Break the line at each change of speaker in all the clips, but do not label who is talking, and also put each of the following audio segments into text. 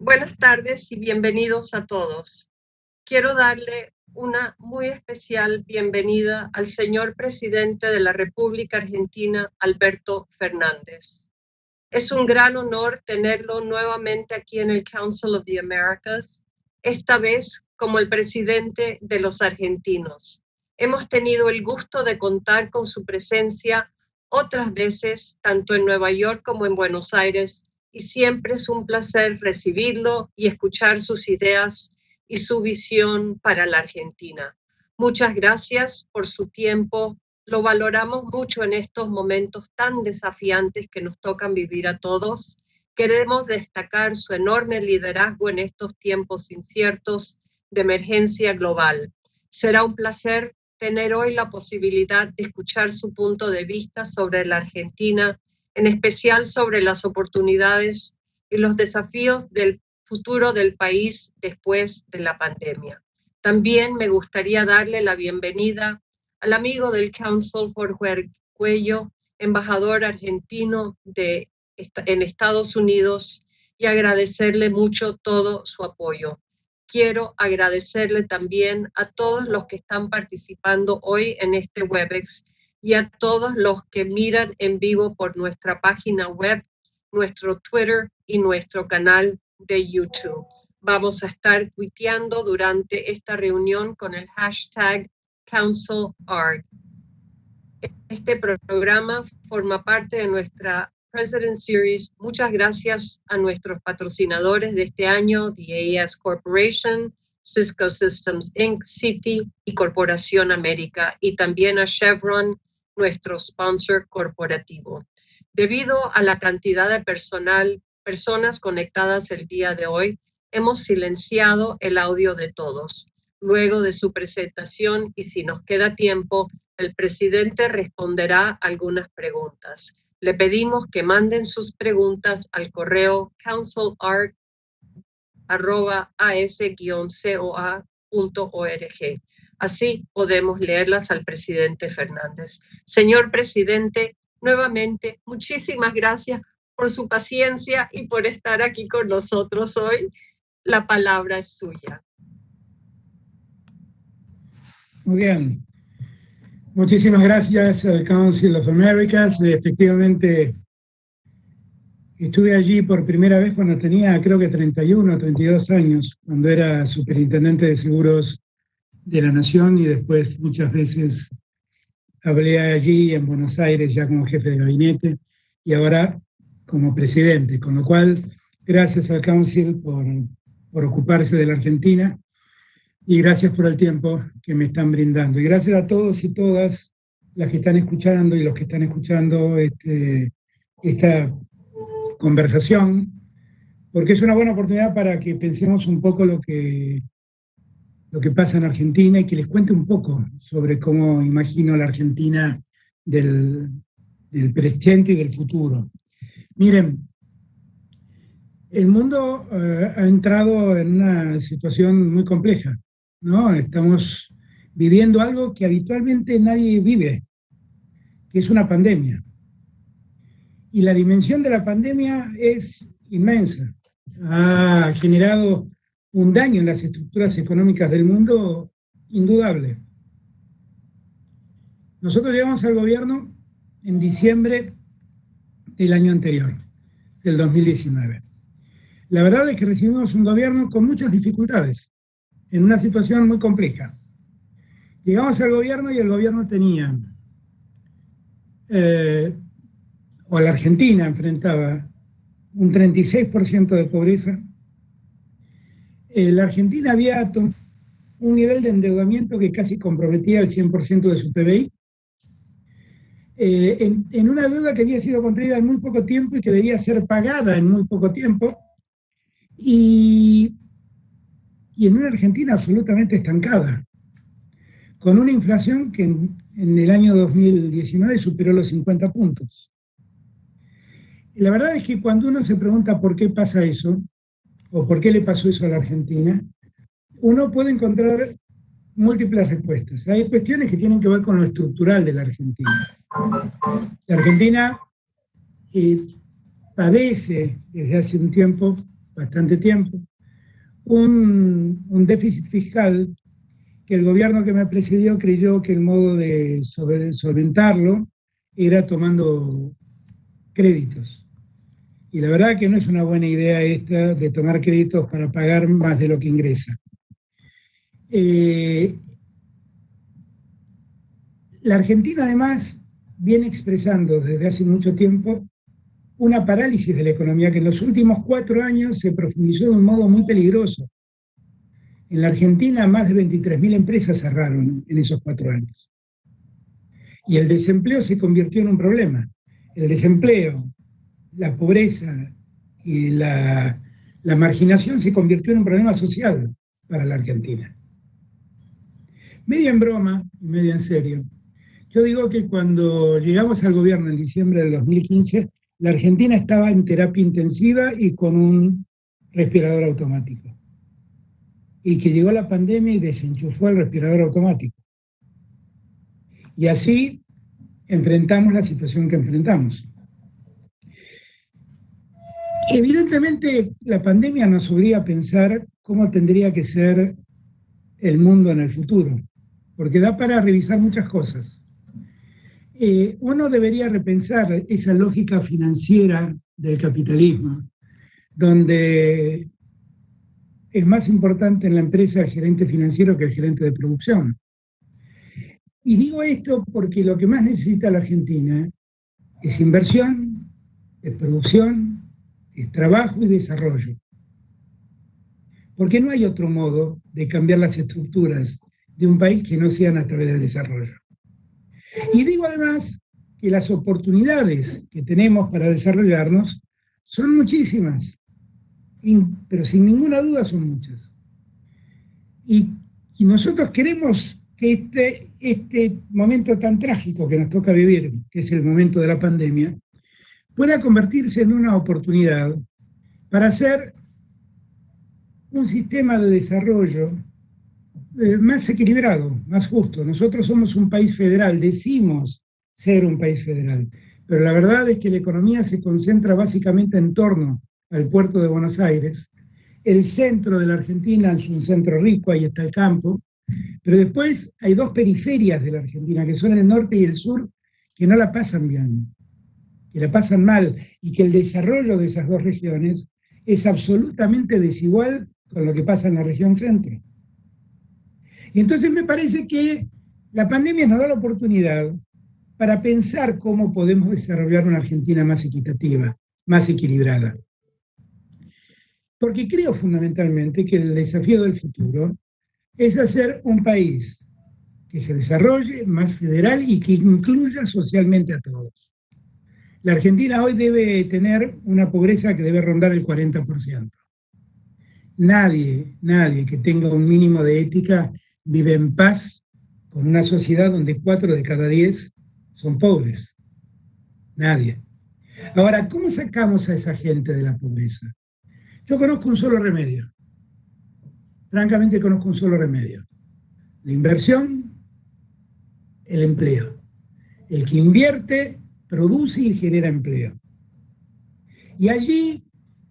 Buenas tardes y bienvenidos a todos. Quiero darle una muy especial bienvenida al señor presidente de la República Argentina, Alberto Fernández. Es un gran honor tenerlo nuevamente aquí en el Council of the Americas, esta vez como el presidente de los argentinos. Hemos tenido el gusto de contar con su presencia otras veces, tanto en Nueva York como en Buenos Aires, y siempre es un placer recibirlo y escuchar sus ideas y su visión para la Argentina. Muchas gracias por su tiempo. Lo valoramos mucho en estos momentos tan desafiantes que nos tocan vivir a todos. Queremos destacar su enorme liderazgo en estos tiempos inciertos de emergencia global. Será un placer tener hoy la posibilidad de escuchar su punto de vista sobre la Argentina, en especial sobre las oportunidades y los desafíos del futuro del país después de la pandemia. También me gustaría darle la bienvenida al amigo del Council, Jorge Arguello, embajador argentino en Estados Unidos, y agradecerle mucho todo su apoyo. Quiero agradecerle también a todos los que están participando hoy en este Webex y a todos los que miran en vivo por nuestra página web, nuestro Twitter y nuestro canal de YouTube. Vamos a estar tuiteando durante esta reunión con el hashtag CouncilArg. Este programa forma parte de nuestra President Series. Muchas gracias a nuestros patrocinadores de este año, The AES Corporation, Cisco Systems Inc., Citi y Corporación América, y también a Chevron, nuestro sponsor corporativo. Debido a la cantidad de personas conectadas el día de hoy, hemos silenciado el audio de todos. Luego de su presentación, y si nos queda tiempo, el presidente responderá algunas preguntas. Le pedimos que manden sus preguntas al correo councilarg@as-coa.org. Así podemos leerlas al presidente Fernández. Señor presidente, nuevamente, muchísimas gracias por su paciencia y por estar aquí con nosotros hoy. La palabra es suya.
Muy bien. Muchísimas gracias al Council of Americas. Efectivamente, estuve allí por primera vez cuando tenía, creo que 31 o 32 años, cuando era superintendente de seguros de la Nación, y después muchas veces hablé allí en Buenos Aires ya como jefe de gabinete y ahora como presidente. Con lo cual, gracias al Council por ocuparse de la Argentina. Y gracias por el tiempo que me están brindando. Y gracias a todos y todas las que están escuchando y los que están escuchando esta conversación, porque es una buena oportunidad para que pensemos un poco lo que pasa en Argentina y que les cuente un poco sobre cómo imagino la Argentina del presente y del futuro. Miren, el mundo ha entrado en una situación muy compleja, ¿no? Estamos viviendo algo que habitualmente nadie vive, que es una pandemia. Y la dimensión de la pandemia es inmensa. Ha generado un daño en las estructuras económicas del mundo indudable. Nosotros llegamos al gobierno en diciembre del año anterior, del 2019. La verdad es que recibimos un gobierno con muchas dificultades, en una situación muy compleja. Llegamos al gobierno y el gobierno tenía, o la Argentina enfrentaba un 36% de pobreza. La Argentina había un nivel de endeudamiento que casi comprometía el 100% de su PBI, en una deuda que había sido contraída en muy poco tiempo y que debía ser pagada en muy poco tiempo, y en una Argentina absolutamente estancada, con una inflación que en el año 2019 superó los 50 puntos. Y la verdad es que cuando uno se pregunta por qué pasa eso, o por qué le pasó eso a la Argentina, uno puede encontrar múltiples respuestas. Hay cuestiones que tienen que ver con lo estructural de la Argentina. La Argentina padece desde hace un tiempo bastante tiempo, un déficit fiscal que el gobierno que me precedió creyó que el modo de solventarlo era tomando créditos. Y la verdad que no es una buena idea esta de tomar créditos para pagar más de lo que ingresa. La Argentina además viene expresando desde hace mucho tiempo una parálisis de la economía que en los últimos 4 años se profundizó de un modo muy peligroso. En la Argentina más de 23.000 empresas cerraron en esos 4 años. Y el desempleo se convirtió en un problema. El desempleo, la pobreza y la marginación se convirtió en un problema social para la Argentina. Medio en broma y medio en serio. Yo digo que cuando llegamos al gobierno en diciembre del 2015, la Argentina estaba en terapia intensiva y con un respirador automático. Y que llegó la pandemia y desenchufó el respirador automático. Y así enfrentamos la situación que enfrentamos. Evidentemente, la pandemia nos obliga a pensar cómo tendría que ser el mundo en el futuro, porque da para revisar muchas cosas. Uno debería repensar esa lógica financiera del capitalismo, donde es más importante en la empresa el gerente financiero que el gerente de producción. Y digo esto porque lo que más necesita la Argentina es inversión, es producción, es trabajo y desarrollo. Porque no hay otro modo de cambiar las estructuras de un país que no sean a través del desarrollo. Y digo además que las oportunidades que tenemos para desarrollarnos son muchísimas, pero sin ninguna duda son muchas. Y nosotros queremos que este momento tan trágico que nos toca vivir, que es el momento de la pandemia, pueda convertirse en una oportunidad para hacer un sistema de desarrollo más equilibrado, más justo. Nosotros somos un país federal, decimos ser un país federal, pero la verdad es que la economía se concentra básicamente en torno al puerto de Buenos Aires. El centro de la Argentina es un centro rico, ahí está el campo, pero después hay 2 periferias de la Argentina, que son el norte y el sur, que no la pasan bien, que la pasan mal, y que el desarrollo de esas 2 regiones es absolutamente desigual con lo que pasa en la región centro. Y entonces me parece que la pandemia nos da la oportunidad para pensar cómo podemos desarrollar una Argentina más equitativa, más equilibrada. Porque creo fundamentalmente que el desafío del futuro es hacer un país que se desarrolle más federal y que incluya socialmente a todos. La Argentina hoy debe tener una pobreza que debe rondar el 40%. Nadie que tenga un mínimo de ética vive en paz con una sociedad donde 4 de cada 10 son pobres. Nadie. Ahora, ¿cómo sacamos a esa gente de la pobreza? Yo conozco un solo remedio. Francamente conozco un solo remedio. La inversión, el empleo. El que invierte, produce y genera empleo. Y allí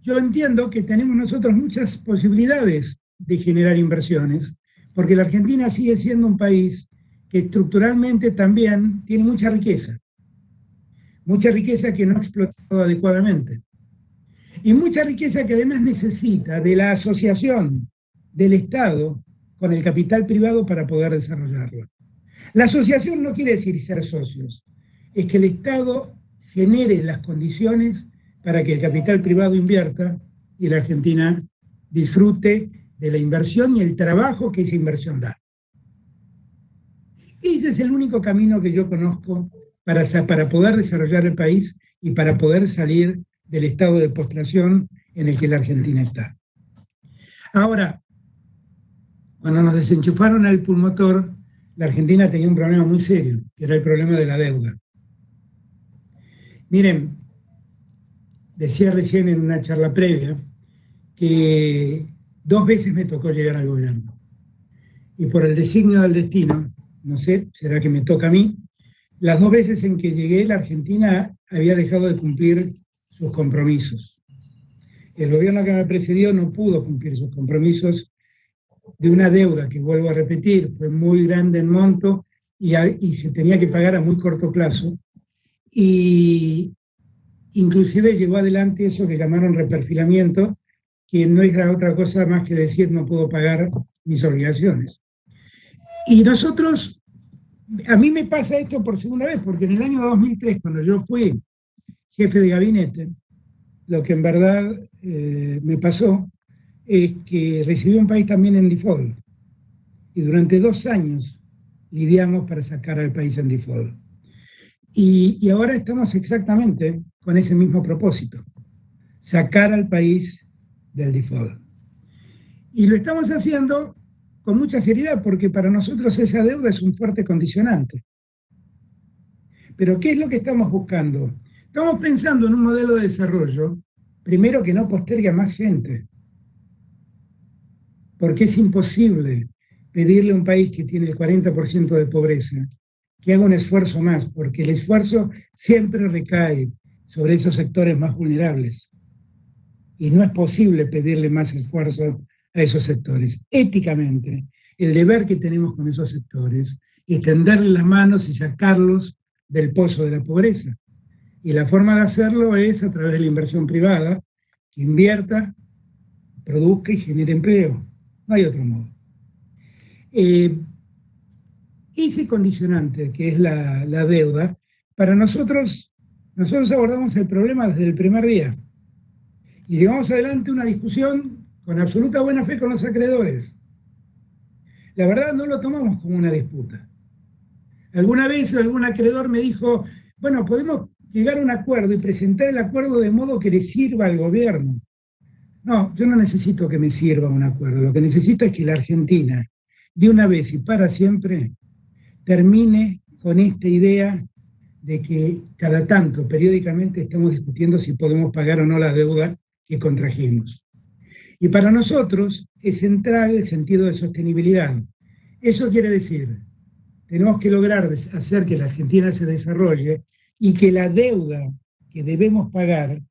yo entiendo que tenemos nosotros muchas posibilidades de generar inversiones, porque la Argentina sigue siendo un país que estructuralmente también tiene mucha riqueza que no ha explotado adecuadamente, y mucha riqueza que además necesita de la asociación del Estado con el capital privado para poder desarrollarla. La asociación no quiere decir ser socios, es que el Estado genere las condiciones para que el capital privado invierta y la Argentina disfrute de la inversión y el trabajo que esa inversión da. Ese es el único camino que yo conozco para poder desarrollar el país y para poder salir del estado de postración en el que la Argentina está. Ahora, cuando nos desenchufaron el pulmotor, la Argentina tenía un problema muy serio, que era el problema de la deuda. Miren, decía recién en una charla previa que 2 veces me tocó llegar al gobierno. Y por el designio del destino, no sé, será que me toca a mí, las 2 veces en que llegué, la Argentina había dejado de cumplir sus compromisos. El gobierno que me precedió no pudo cumplir sus compromisos de una deuda que, vuelvo a repetir, fue muy grande en monto y se tenía que pagar a muy corto plazo. Y inclusive llevó adelante eso que llamaron reperfilamiento, que no es otra cosa más que decir no puedo pagar mis obligaciones. Y nosotros, a mí me pasa esto por segunda vez, porque en el año 2003, cuando yo fui jefe de gabinete, lo que en verdad me pasó es que recibí un país también en default. Y durante 2 años lidiamos para sacar al país en default. Y ahora estamos exactamente con ese mismo propósito, sacar al país del default. Y lo estamos haciendo con mucha seriedad porque para nosotros esa deuda es un fuerte condicionante. Pero ¿qué es lo que estamos buscando? Estamos pensando en un modelo de desarrollo, primero que no postergue a más gente, porque es imposible pedirle a un país que tiene el 40% de pobreza que haga un esfuerzo más, porque el esfuerzo siempre recae sobre esos sectores más vulnerables. Y no es posible pedirle más esfuerzo a esos sectores. Éticamente, el deber que tenemos con esos sectores es tenderles las manos y sacarlos del pozo de la pobreza. Y la forma de hacerlo es a través de la inversión privada, que invierta, produzca y genere empleo. No hay otro modo. Ese condicionante, que es la deuda, para nosotros abordamos el problema desde el primer día. Y llevamos adelante una discusión con absoluta buena fe con los acreedores. La verdad no lo tomamos como una disputa. Alguna vez algún acreedor me dijo, bueno, podemos llegar a un acuerdo y presentar el acuerdo de modo que le sirva al gobierno. No, yo no necesito que me sirva un acuerdo. Lo que necesito es que la Argentina, de una vez y para siempre, termine con esta idea de que cada tanto, periódicamente, estamos discutiendo si podemos pagar o no la deuda que contrajimos. Y para nosotros es central el sentido de sostenibilidad. Eso quiere decir, tenemos que lograr hacer que la Argentina se desarrolle y que la deuda que debemos pagar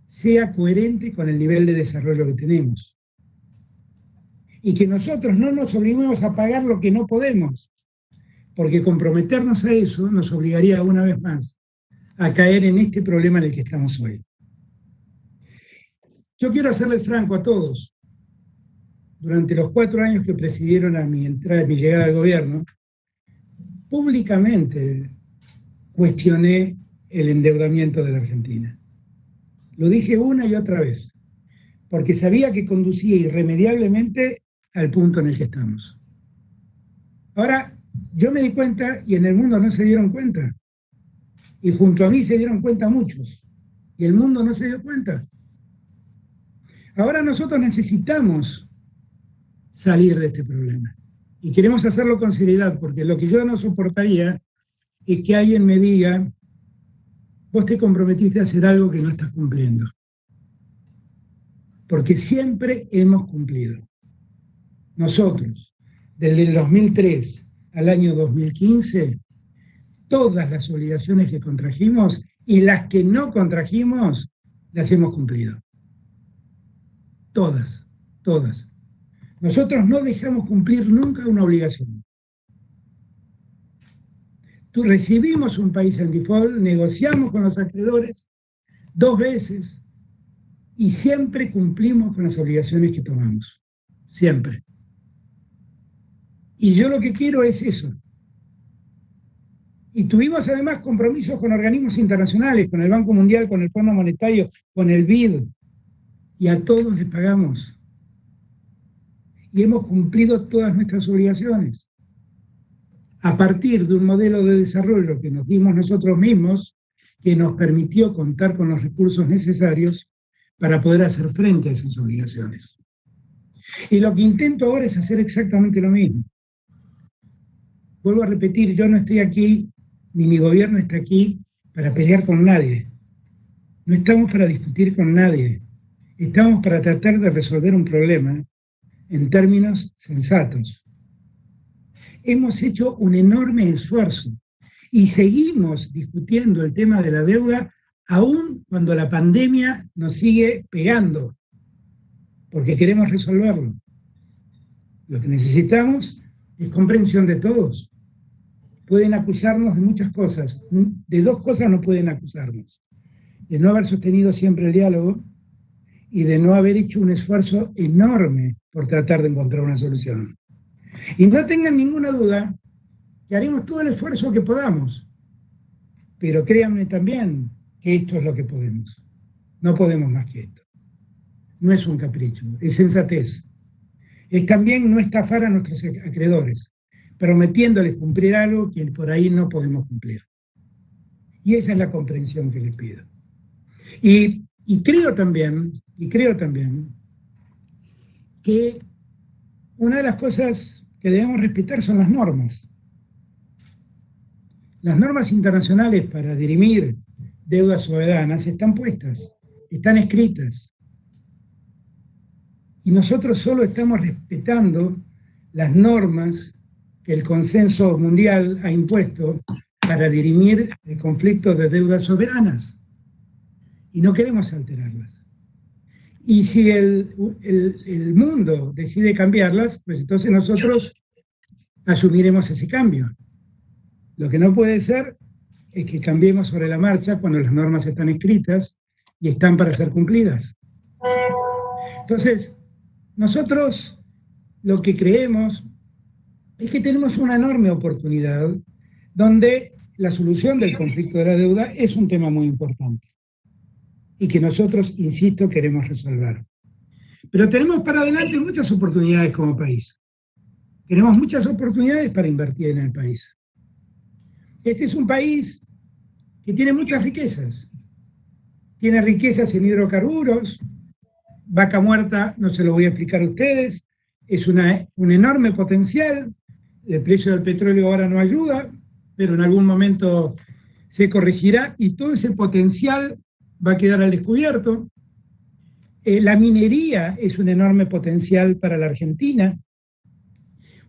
sea coherente con el nivel de desarrollo que tenemos. Y que nosotros no nos obliguemos a pagar lo que no podemos, porque comprometernos a eso nos obligaría una vez más a caer en este problema en el que estamos hoy. Yo quiero serles franco a todos. Durante los 4 años que precedieron a mi llegada al gobierno, públicamente cuestioné el endeudamiento de la Argentina. Lo dije una y otra vez, porque sabía que conducía irremediablemente al punto en el que estamos. Ahora, yo me di cuenta y en el mundo no se dieron cuenta. Y junto a mí se dieron cuenta muchos. Y el mundo no se dio cuenta. Ahora nosotros necesitamos salir de este problema. Y queremos hacerlo con seriedad, porque lo que yo no soportaría es que alguien me diga, vos te comprometiste a hacer algo que no estás cumpliendo. Porque siempre hemos cumplido. Nosotros, desde el 2003 al año 2015, todas las obligaciones que contrajimos y las que no contrajimos, las hemos cumplido. Todas, todas. Nosotros no dejamos cumplir nunca una obligación. Recibimos un país en default, negociamos con los acreedores 2 veces y siempre cumplimos con las obligaciones que tomamos. Siempre. Y yo lo que quiero es eso. Y tuvimos además compromisos con organismos internacionales, con el Banco Mundial, con el Fondo Monetario, con el BID, y a todos les pagamos. Y hemos cumplido todas nuestras obligaciones. A partir de un modelo de desarrollo que nos dimos nosotros mismos, que nos permitió contar con los recursos necesarios para poder hacer frente a esas obligaciones. Y lo que intento ahora es hacer exactamente lo mismo. Vuelvo a repetir, yo no estoy aquí, ni mi gobierno está aquí para pelear con nadie. No estamos para discutir con nadie. Estamos para tratar de resolver un problema en términos sensatos. Hemos hecho un enorme esfuerzo y seguimos discutiendo el tema de la deuda aún cuando la pandemia nos sigue pegando, porque queremos resolverlo. Lo que necesitamos es comprensión de todos. Pueden acusarnos de muchas cosas. De dos cosas no pueden acusarnos: de no haber sostenido siempre el diálogo y de no haber hecho un esfuerzo enorme por tratar de encontrar una solución. Y no tengan ninguna duda que haremos todo el esfuerzo que podamos, pero créanme también que esto es lo que podemos. No podemos más que esto. No es un capricho, es sensatez. Es también no estafar a nuestros acreedores, prometiéndoles cumplir algo que por ahí no podemos cumplir. Y esa es la comprensión que les pido. Y creo también que una de las cosas que debemos respetar son las normas. Las normas internacionales para dirimir deudas soberanas están puestas, están escritas. Y nosotros solo estamos respetando las normas que el consenso mundial ha impuesto para dirimir el conflicto de deudas soberanas. Y no queremos alterarlas. Y si el mundo decide cambiarlas, pues entonces nosotros asumiremos ese cambio. Lo que no puede ser es que cambiemos sobre la marcha cuando las normas están escritas y están para ser cumplidas. Entonces, nosotros lo que creemos es que tenemos una enorme oportunidad donde la solución del conflicto de la deuda es un tema muy importante y que nosotros, insisto, queremos resolver. Pero tenemos para adelante muchas oportunidades como país. Tenemos muchas oportunidades para invertir en el país. Este es un país que tiene muchas riquezas. Tiene riquezas en hidrocarburos. Vaca Muerta, no se lo voy a explicar a ustedes, es un enorme potencial. El precio del petróleo ahora no ayuda, pero en algún momento se corregirá y todo ese potencial va a quedar al descubierto. La minería es un enorme potencial para la Argentina.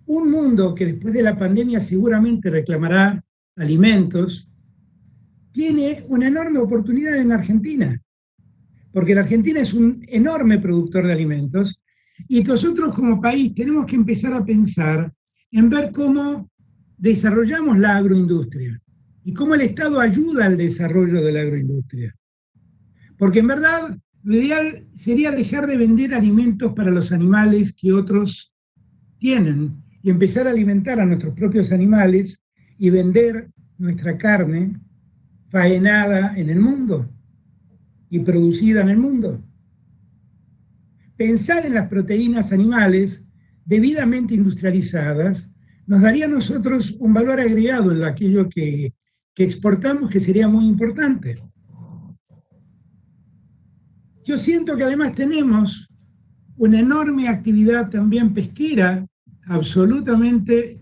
Un mundo que después de la pandemia seguramente reclamará alimentos, tiene una enorme oportunidad en Argentina, porque la Argentina es un enorme productor de alimentos y nosotros como país tenemos que empezar a pensar en ver cómo desarrollamos la agroindustria y cómo el Estado ayuda al desarrollo de la agroindustria. Porque en verdad lo ideal sería dejar de vender alimentos para los animales que otros tienen y empezar a alimentar a nuestros propios animales y vender nuestra carne faenada en el mundo y producida en el mundo. Pensar en las proteínas animales debidamente industrializadas nos daría a nosotros un valor agregado en aquello que exportamos, que sería muy importante. Yo siento que además tenemos una enorme actividad también pesquera, absolutamente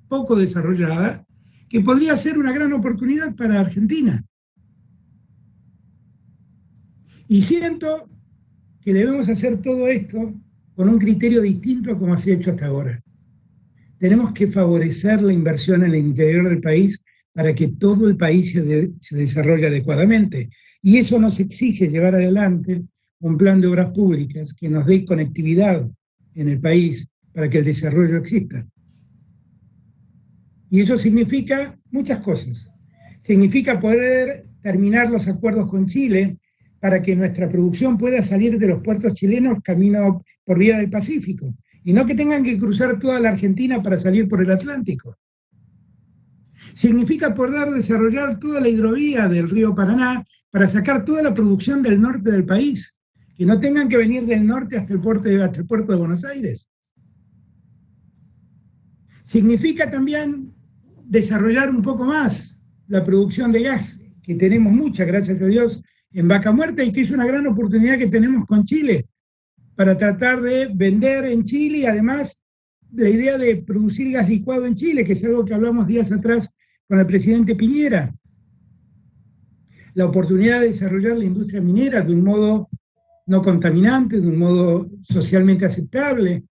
poco desarrollada, que podría ser una gran oportunidad para Argentina. Y siento que debemos hacer todo esto con un criterio distinto a como se ha hecho hasta ahora. Tenemos que favorecer la inversión en el interior del país para que todo el país se desarrolle adecuadamente. Y eso nos exige llevar adelante un plan de obras públicas que nos dé conectividad en el país para que el desarrollo exista. Y eso significa muchas cosas. Significa poder terminar los acuerdos con Chile para que nuestra producción pueda salir de los puertos chilenos camino por vía del Pacífico y no que tengan que cruzar toda la Argentina para salir por el Atlántico. Significa poder desarrollar toda la hidrovía del río Paraná para sacar toda la producción del norte del país, que no tengan que venir del norte hasta el puerto de Buenos Aires. Significa también desarrollar un poco más la producción de gas, que tenemos mucha, gracias a Dios, en Vaca Muerta, y que es una gran oportunidad que tenemos con Chile, para tratar de vender en Chile, y además la idea de producir gas licuado en Chile, que es algo que hablamos días atrás con el presidente Piñera. La oportunidad de desarrollar la industria minera de un modo no contaminante, de un modo socialmente aceptable,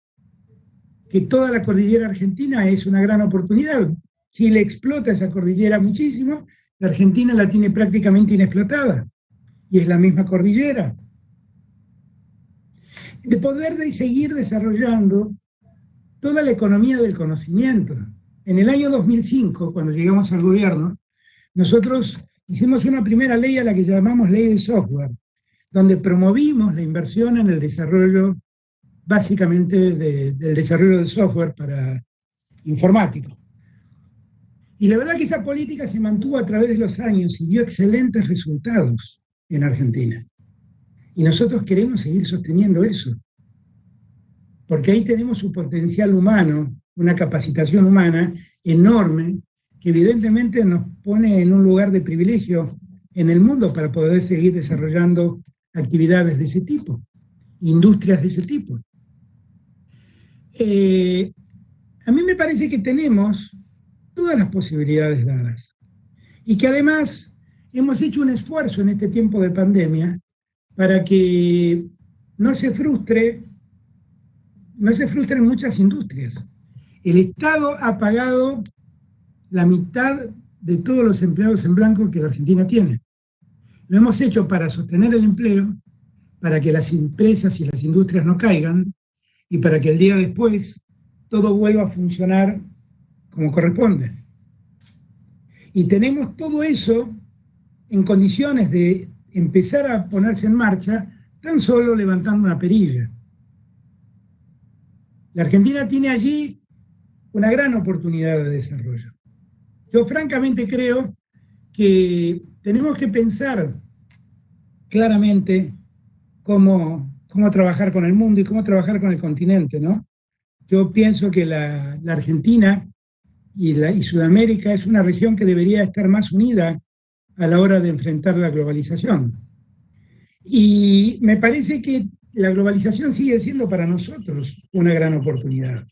que toda la cordillera argentina es una gran oportunidad. Chile explota esa cordillera muchísimo, la Argentina la tiene prácticamente inexplotada. y es la misma cordillera. De poder seguir desarrollando toda la economía del conocimiento. En el año 2005, cuando llegamos al gobierno, nosotros hicimos una primera ley a la que llamamos ley de software, donde promovimos la inversión en el desarrollo, básicamente del desarrollo de software para informático. Y la verdad que esa política se mantuvo a través de los años y dio excelentes resultados en Argentina. Y nosotros queremos seguir sosteniendo eso, porque ahí tenemos un potencial humano, una capacitación humana enorme, que evidentemente nos pone en un lugar de privilegio en el mundo para poder seguir desarrollando actividades de ese tipo, industrias de ese tipo. A mí me parece que tenemos todas las posibilidades dadas y que además hemos hecho un esfuerzo en este tiempo de pandemia para que no se frustren muchas industrias. El Estado ha pagado la mitad de todos los empleados en blanco que la Argentina tiene. Lo hemos hecho para sostener el empleo, para que las empresas y las industrias no caigan y para que el día después todo vuelva a funcionar como corresponde. Y tenemos todo eso en condiciones de empezar a ponerse en marcha tan solo levantando una perilla. La Argentina tiene allí una gran oportunidad de desarrollo. Yo francamente creo que tenemos que pensar claramente cómo trabajar con el mundo y cómo trabajar con el continente, ¿no? Yo pienso que la Argentina y Sudamérica es una región que debería estar más unida a la hora de enfrentar la globalización. Y me parece que la globalización sigue siendo para nosotros una gran oportunidad.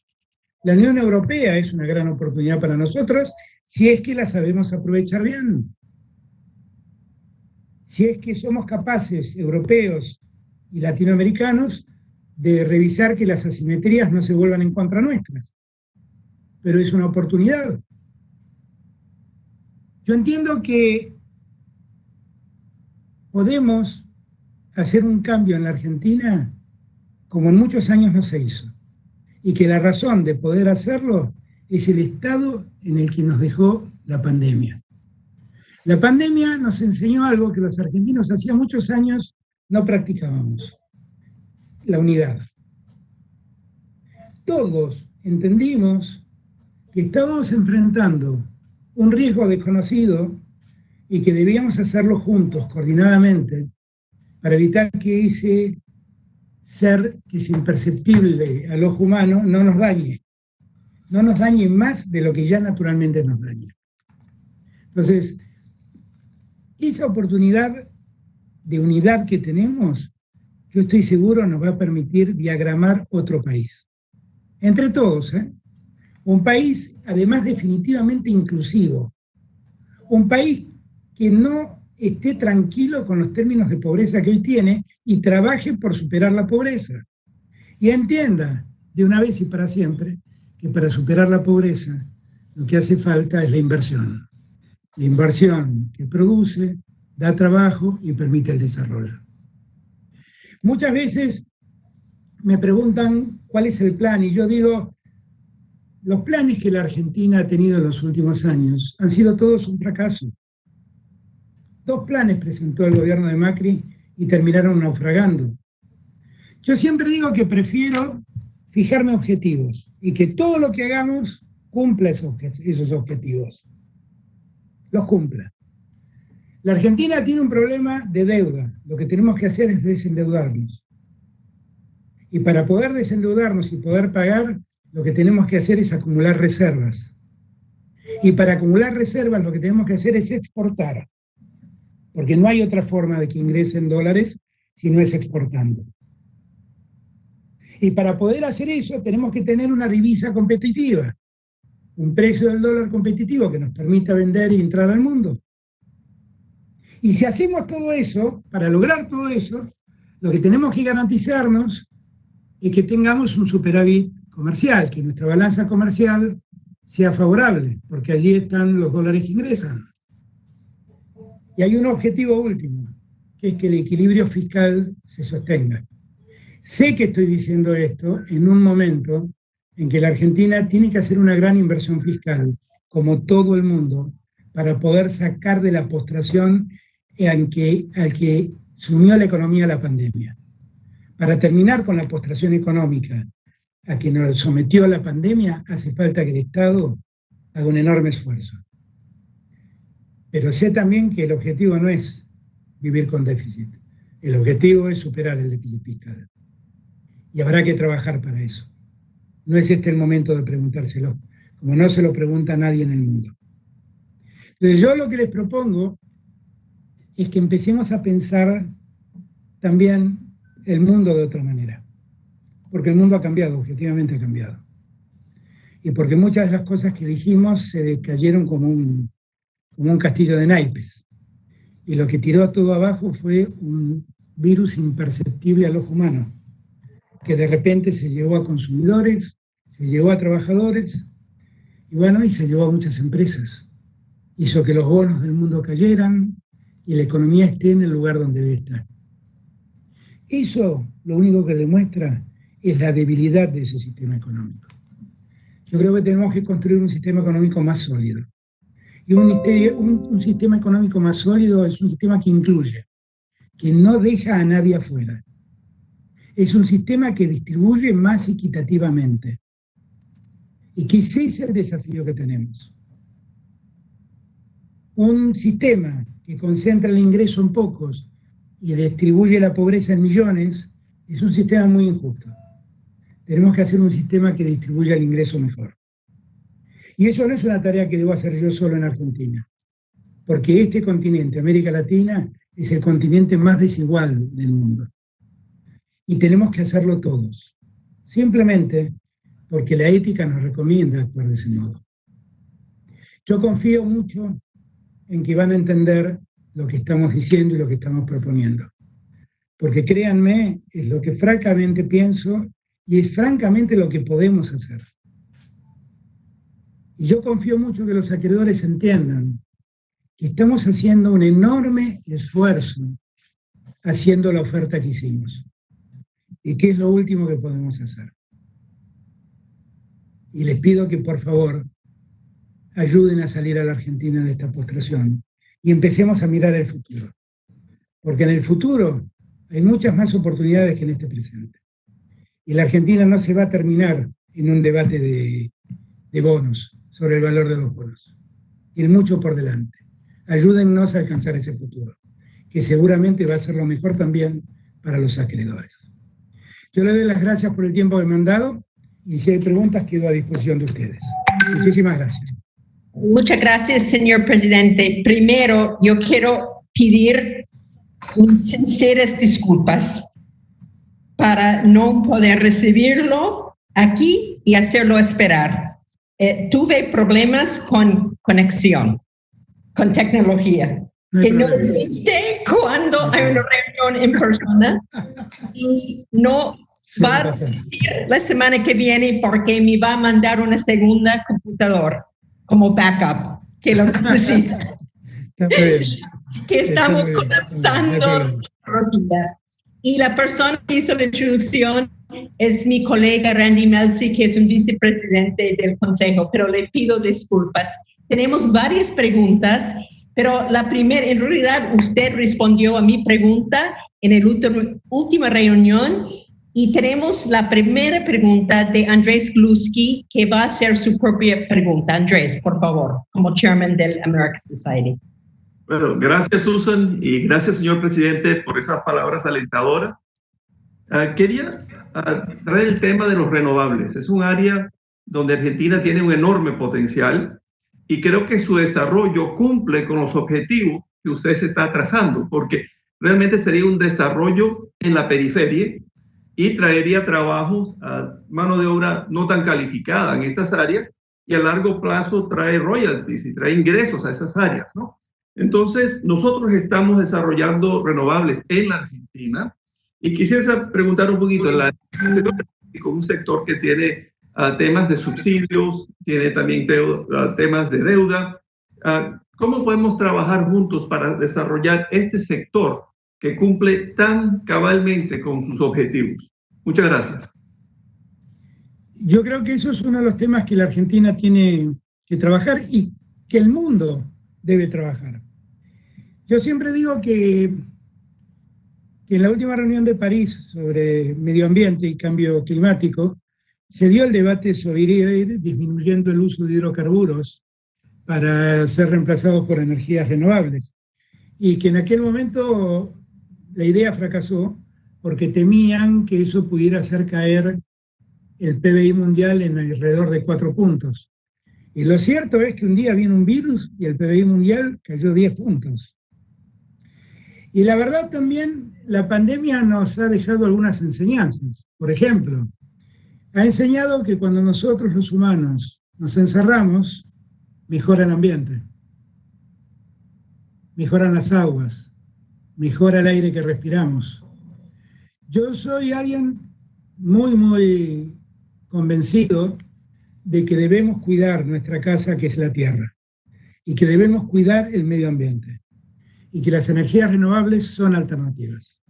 La Unión Europea es una gran oportunidad para nosotros si es que la sabemos aprovechar bien. Si es que somos capaces, europeos y latinoamericanos, de revisar que las asimetrías no se vuelvan en contra nuestras. Pero es una oportunidad. Yo entiendo que podemos hacer un cambio en la Argentina como en muchos años no se hizo. Y que la razón de poder hacerlo es el estado en el que nos dejó la pandemia. La pandemia nos enseñó algo que los argentinos hacía muchos años no practicábamos: la unidad. Todos entendimos que estábamos enfrentando un riesgo desconocido y que debíamos hacerlo juntos, coordinadamente, para evitar que ese ser que es imperceptible al ojo humano no nos dañe más de lo que ya naturalmente nos daña. Entonces, esa oportunidad de unidad que tenemos, yo estoy seguro nos va a permitir diagramar otro país. Entre todos, un país además definitivamente inclusivo, un país que no esté tranquilo con los términos de pobreza que hoy tiene y trabaje por superar la pobreza. Y entienda de una vez y para siempre que para superar la pobreza lo que hace falta es la inversión. La inversión que produce, da trabajo y permite el desarrollo. Muchas veces me preguntan cuál es el plan y yo digo, los planes que la Argentina ha tenido en los últimos años han sido todos un fracaso. 2 planes presentó el gobierno de Macri y terminaron naufragando. Yo siempre digo que prefiero fijarme objetivos y que todo lo que hagamos cumpla esos objetivos. Los cumpla. La Argentina tiene un problema de deuda. Lo que tenemos que hacer es desendeudarnos. Y para poder desendeudarnos y poder pagar, lo que tenemos que hacer es acumular reservas. Y para acumular reservas lo que tenemos que hacer es exportar. Porque no hay otra forma de que ingresen dólares si no es exportando. Y para poder hacer eso tenemos que tener una divisa competitiva, un precio del dólar competitivo que nos permita vender y entrar al mundo. Y si hacemos todo eso, para lograr todo eso, lo que tenemos que garantizarnos es que tengamos un superávit comercial, que nuestra balanza comercial sea favorable, porque allí están los dólares que ingresan. Y hay un objetivo último, que es que el equilibrio fiscal se sostenga. Sé que estoy diciendo esto en un momento en que la Argentina tiene que hacer una gran inversión fiscal, como todo el mundo, para poder sacar de la postración al que sumió la economía a la pandemia. Para terminar con la postración económica a que nos sometió a la pandemia, hace falta que el Estado haga un enorme esfuerzo. Pero sé también que el objetivo no es vivir con déficit. El objetivo es superar el déficit fiscal. Y habrá que trabajar para eso. No es este el momento de preguntárselo, como no se lo pregunta a nadie en el mundo. Entonces yo lo que les propongo es que empecemos a pensar también el mundo de otra manera. Porque el mundo ha cambiado, objetivamente ha cambiado. Y porque muchas de las cosas que dijimos se cayeron como un castillo de naipes. Y lo que tiró todo abajo fue un virus imperceptible al ojo humano, que de repente se llevó a consumidores, se llevó a trabajadores, y bueno, y se llevó a muchas empresas. Hizo que los bonos del mundo cayeran y la economía esté en el lugar donde debe estar. Eso lo único que demuestra es la debilidad de ese sistema económico. Yo creo que tenemos que construir un sistema económico más sólido. Y un sistema económico más sólido es un sistema que incluye, que no deja a nadie afuera. Es un sistema que distribuye más equitativamente. Y que ese es el desafío que tenemos. Un sistema que concentra el ingreso en pocos y distribuye la pobreza en millones es un sistema muy injusto. Tenemos que hacer un sistema que distribuya el ingreso mejor. Y eso no es una tarea que debo hacer yo solo en Argentina, porque este continente, América Latina, es el continente más desigual del mundo. Y tenemos que hacerlo todos, simplemente porque la ética nos recomienda actuar de ese modo. Yo confío mucho en que van a entender lo que estamos diciendo y lo que estamos proponiendo. Porque créanme, es lo que francamente pienso y es francamente lo que podemos hacer. Y yo confío mucho que los acreedores entiendan que estamos haciendo un enorme esfuerzo haciendo la oferta que hicimos. Y que es lo último que podemos hacer. Y les pido que por favor ayuden a salir a la Argentina de esta postración y empecemos a mirar el futuro. Porque en el futuro hay muchas más oportunidades que en este presente. Y la Argentina no se va a terminar en un debate de bonos, sobre el valor de los bonos. Tiene mucho por delante. Ayúdennos a alcanzar ese futuro, que seguramente va a ser lo mejor también para los acreedores. Yo les doy las gracias por el tiempo que me han dado y si hay preguntas quedo a disposición de ustedes. Muchísimas gracias.
Muchas gracias, señor presidente. Primero, yo quiero pedir sinceras disculpas para no poder recibirlo aquí y hacerlo esperar. Tuve problemas con conexión, con tecnología, que no existe cuando hay una reunión en persona y no va a existir la semana que viene porque me va a mandar una segunda computadora como backup, que lo necesita. Que estamos colapsando la tecnología. Y la persona que hizo la introducción es mi colega Randy Melzi, que es un vicepresidente del Consejo, pero le pido disculpas. Tenemos varias preguntas, pero la primera, en realidad, usted respondió a mi pregunta en la última reunión y tenemos la primera pregunta de Andrés Gluski, que va a hacer su propia pregunta. Andrés, por favor, como chairman del American Society.
Bueno, gracias Susan y gracias señor presidente por esas palabras alentadoras. Quería traer el tema de los renovables. Es un área donde Argentina tiene un enorme potencial y creo que su desarrollo cumple con los objetivos que usted se está trazando, porque realmente sería un desarrollo en la periferia y traería trabajos a mano de obra no tan calificada en estas áreas y a largo plazo trae royalties y trae ingresos a esas áreas, ¿no? Entonces, nosotros estamos desarrollando renovables en la Argentina y quisiera preguntar un poquito, con un sector que tiene temas de subsidios, tiene también temas de deuda, ¿cómo podemos trabajar juntos para desarrollar este sector que cumple tan cabalmente con sus objetivos? Muchas gracias.
Yo creo que eso es uno de los temas que la Argentina tiene que trabajar y que el mundo debe trabajar. Yo siempre digo que en la última reunión de París sobre medio ambiente y cambio climático se dio el debate sobre ir disminuyendo el uso de hidrocarburos para ser reemplazados por energías renovables. Y que en aquel momento la idea fracasó porque temían que eso pudiera hacer caer el PBI mundial en alrededor de 4 puntos. Y lo cierto es que un día vino un virus y el PBI mundial cayó 10 puntos. Y la verdad también, la pandemia nos ha dejado algunas enseñanzas. Por ejemplo, ha enseñado que cuando nosotros los humanos nos encerramos, mejora el ambiente, mejoran las aguas, mejora el aire que respiramos. Yo soy alguien muy convencido de que debemos cuidar nuestra casa, que es la tierra, y que debemos cuidar el medio ambiente, y que las energías renovables son alternativas.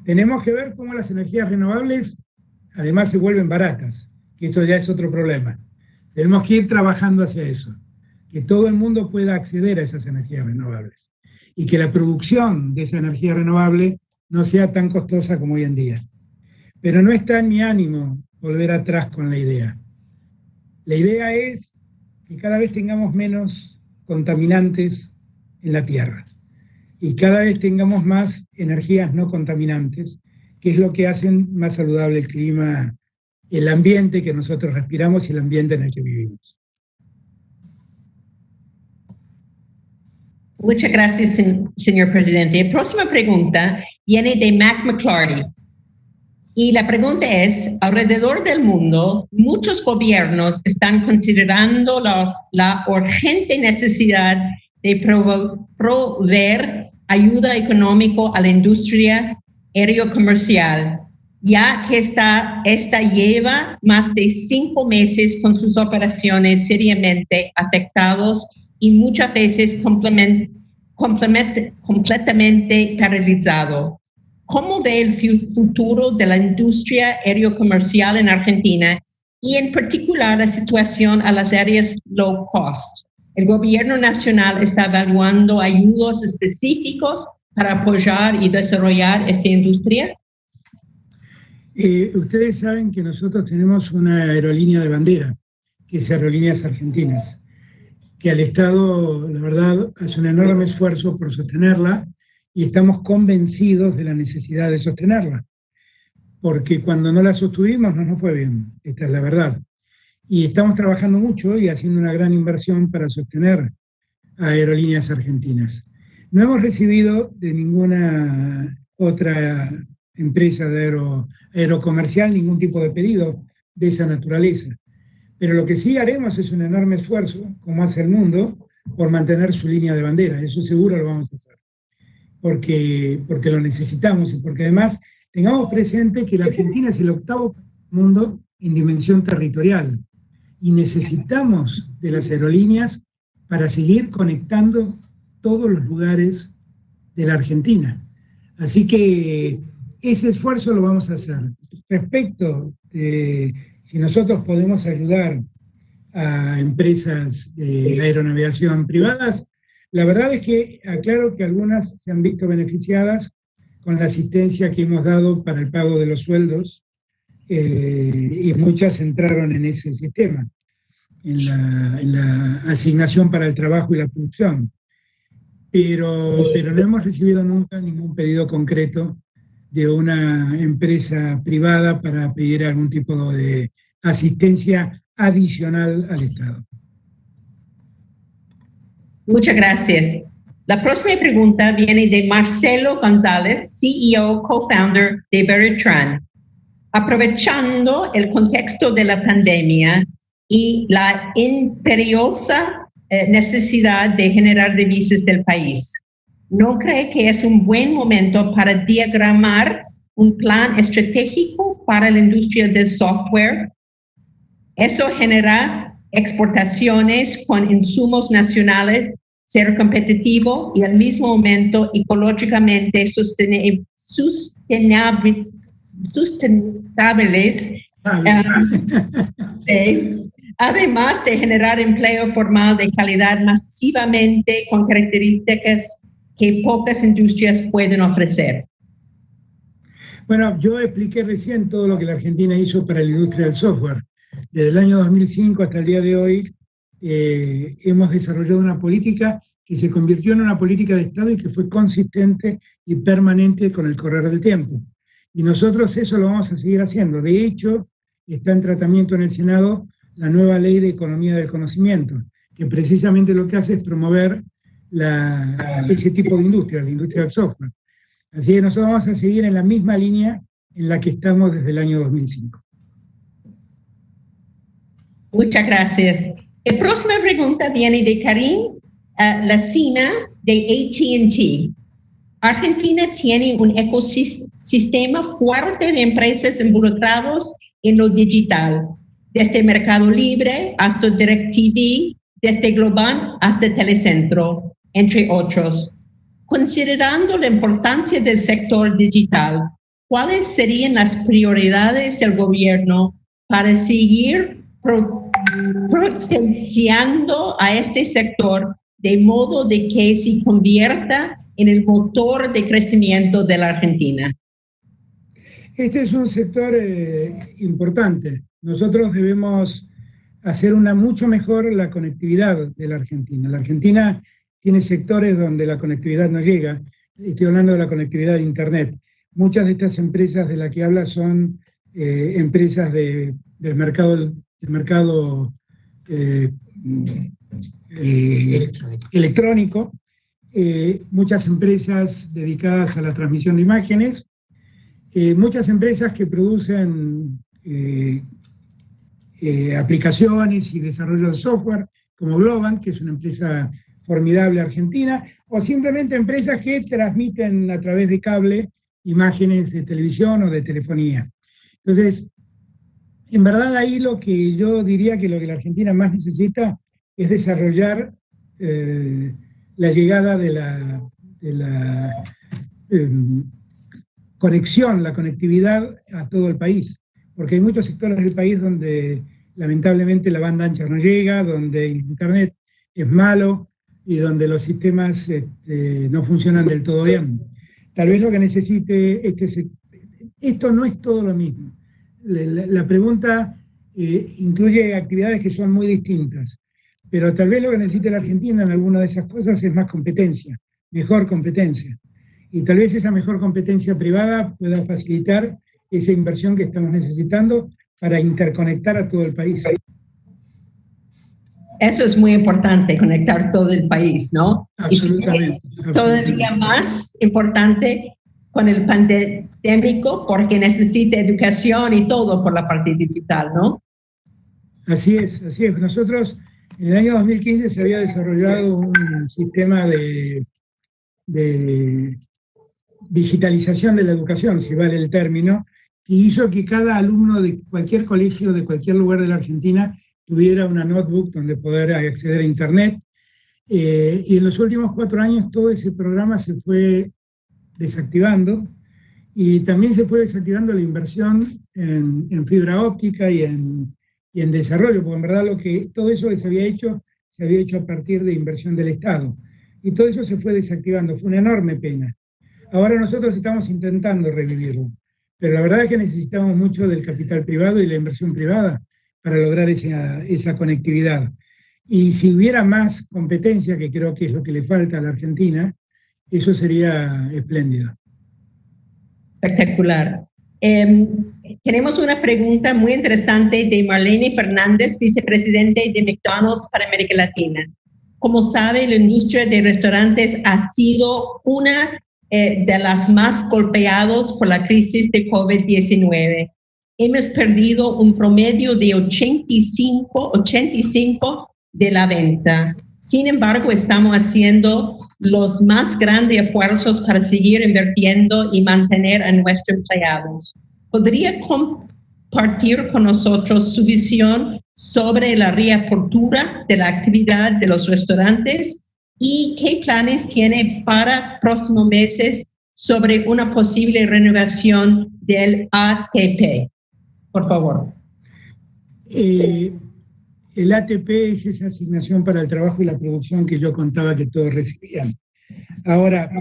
Tenemos que ver cómo las energías renovables además se vuelven baratas, que esto ya es otro problema. Tenemos que ir trabajando hacia eso, que todo el mundo pueda acceder a esas energías renovables y que la producción de esa energía renovable no sea tan costosa como hoy en día. Pero no está en mi ánimo volver atrás con la idea. La idea es que cada vez tengamos menos contaminantes en la Tierra y cada vez tengamos más energías no contaminantes, que es lo que hacen más saludable el clima, el ambiente que nosotros respiramos y el ambiente en el que vivimos.
Muchas gracias, señor presidente. La próxima pregunta viene de Mac McClarty. Y la pregunta es, alrededor del mundo, muchos gobiernos están considerando la urgente necesidad de proveer ayuda económica a la industria aerocomercial, ya que esta lleva más de 5 meses con sus operaciones seriamente afectados y muchas veces completamente paralizado. ¿Cómo ve el futuro de la industria aerocomercial en Argentina y en particular la situación a las áreas low cost? ¿El gobierno nacional está evaluando ayudas específicos para apoyar y desarrollar esta industria?
Ustedes saben que nosotros tenemos una aerolínea de bandera, que es Aerolíneas Argentinas, que al Estado, la verdad, hace un enorme esfuerzo por sostenerla y estamos convencidos de la necesidad de sostenerla, porque cuando no la sostuvimos no nos fue bien, esta es la verdad. Y estamos trabajando mucho y haciendo una gran inversión para sostener a Aerolíneas Argentinas. No hemos recibido de ninguna otra empresa de aerocomercial ningún tipo de pedido de esa naturaleza. Pero lo que sí haremos es un enorme esfuerzo, como hace el mundo, por mantener su línea de bandera. Eso seguro lo vamos a hacer. Porque lo necesitamos y porque además tengamos presente que la Argentina es el 8º mundo en dimensión territorial y necesitamos de las aerolíneas para seguir conectando todos los lugares de la Argentina. Así que ese esfuerzo lo vamos a hacer. Respecto de si nosotros podemos ayudar a empresas de aeronavegación privadas, la verdad es que aclaro que algunas se han visto beneficiadas con la asistencia que hemos dado para el pago de los sueldos y muchas entraron en ese sistema, en la asignación para el trabajo y la producción. Pero no hemos recibido nunca ningún pedido concreto de una empresa privada para pedir algún tipo de asistencia adicional al Estado.
Muchas gracias. La próxima pregunta viene de Marcelo González, CEO, co-founder de Veritran. Aprovechando el contexto de la pandemia y la imperiosa necesidad de generar divisas del país, ¿no cree que es un buen momento para diagramar un plan estratégico para la industria del software? Eso genera exportaciones con insumos nacionales ser competitivo y al mismo momento ecológicamente sustentables, además de generar empleo formal de calidad masivamente con características que pocas industrias pueden ofrecer.
Bueno, yo expliqué recién todo lo que la Argentina hizo para la industria del software. Desde el año 2005 hasta el día de hoy hemos desarrollado una política que se convirtió en una política de Estado y que fue consistente y permanente con el correr del tiempo. Y nosotros eso lo vamos a seguir haciendo. De hecho, está en tratamiento en el Senado la nueva ley de economía del conocimiento, que precisamente lo que hace es promover ese tipo de industria, la industria del software. Así que nosotros vamos a seguir en la misma línea en la que estamos desde el año 2005.
Muchas gracias. La próxima pregunta viene de Karim Lacina de AT&T. Argentina tiene un ecosistema fuerte de empresas involucradas en lo digital, desde Mercado Libre hasta DirecTV, desde Globant hasta Telecentro, entre otros. Considerando la importancia del sector digital, ¿cuáles serían las prioridades del gobierno para seguir potenciando a este sector de modo de que se convierta en el motor de crecimiento de la Argentina?
Este es un sector importante. Nosotros debemos hacer mucho mejor la conectividad de la Argentina. La Argentina tiene sectores donde la conectividad no llega. Estoy hablando de la conectividad de Internet. Muchas de estas empresas de las que habla son empresas del mercado electrónico, muchas empresas dedicadas a la transmisión de imágenes, muchas empresas que producen aplicaciones y desarrollo de software, como Globant, que es una empresa formidable argentina, o simplemente empresas que transmiten a través de cable imágenes de televisión o de telefonía. Entonces, en verdad ahí lo que yo diría que lo que la Argentina más necesita es desarrollar la llegada de la conexión, la conectividad a todo el país, porque hay muchos sectores del país donde lamentablemente la banda ancha no llega, donde Internet es malo y donde los sistemas no funcionan del todo bien. Tal vez lo que necesite esto no es todo lo mismo. La pregunta incluye actividades que son muy distintas, pero tal vez lo que necesite la Argentina en alguna de esas cosas es más competencia, mejor competencia. Y tal vez esa mejor competencia privada pueda facilitar esa inversión que estamos necesitando para interconectar a todo el país.
Eso es muy importante, conectar todo el país, ¿no?
Absolutamente.
Y todavía más importante con el pandémico, porque necesita educación y todo por la parte digital, ¿no?
Así es, así es. Nosotros en el año 2015 se había desarrollado un sistema de digitalización de la educación, si vale el término, que hizo que cada alumno de cualquier colegio, de cualquier lugar de la Argentina, tuviera una notebook donde poder acceder a Internet. Y en los últimos 4 años todo ese programa se fue desactivando y también se fue desactivando la inversión en fibra óptica y en desarrollo, porque en verdad todo eso que se había hecho a partir de inversión del Estado. Y todo eso se fue desactivando, fue una enorme pena. Ahora nosotros estamos intentando revivirlo, pero la verdad es que necesitamos mucho del capital privado y la inversión privada para lograr esa conectividad. Y si hubiera más competencia, que creo que es lo que le falta a la Argentina, eso sería espléndido.
Espectacular. Tenemos una pregunta muy interesante de Marlene Fernández, vicepresidente de McDonald's para América Latina. Como sabe, la industria de restaurantes ha sido una de las más golpeadas por la crisis de COVID-19. Hemos perdido un promedio de 85 de la venta. Sin embargo, estamos haciendo los más grandes esfuerzos para seguir invirtiendo y mantener a nuestros empleados. ¿Podría compartir con nosotros su visión sobre la reapertura de la actividad de los restaurantes ¿Y qué planes tiene para próximos meses sobre una posible renovación del ATP? Por favor.
El ATP es esa asignación para el trabajo y la producción que yo contaba que todos recibían. Ahora,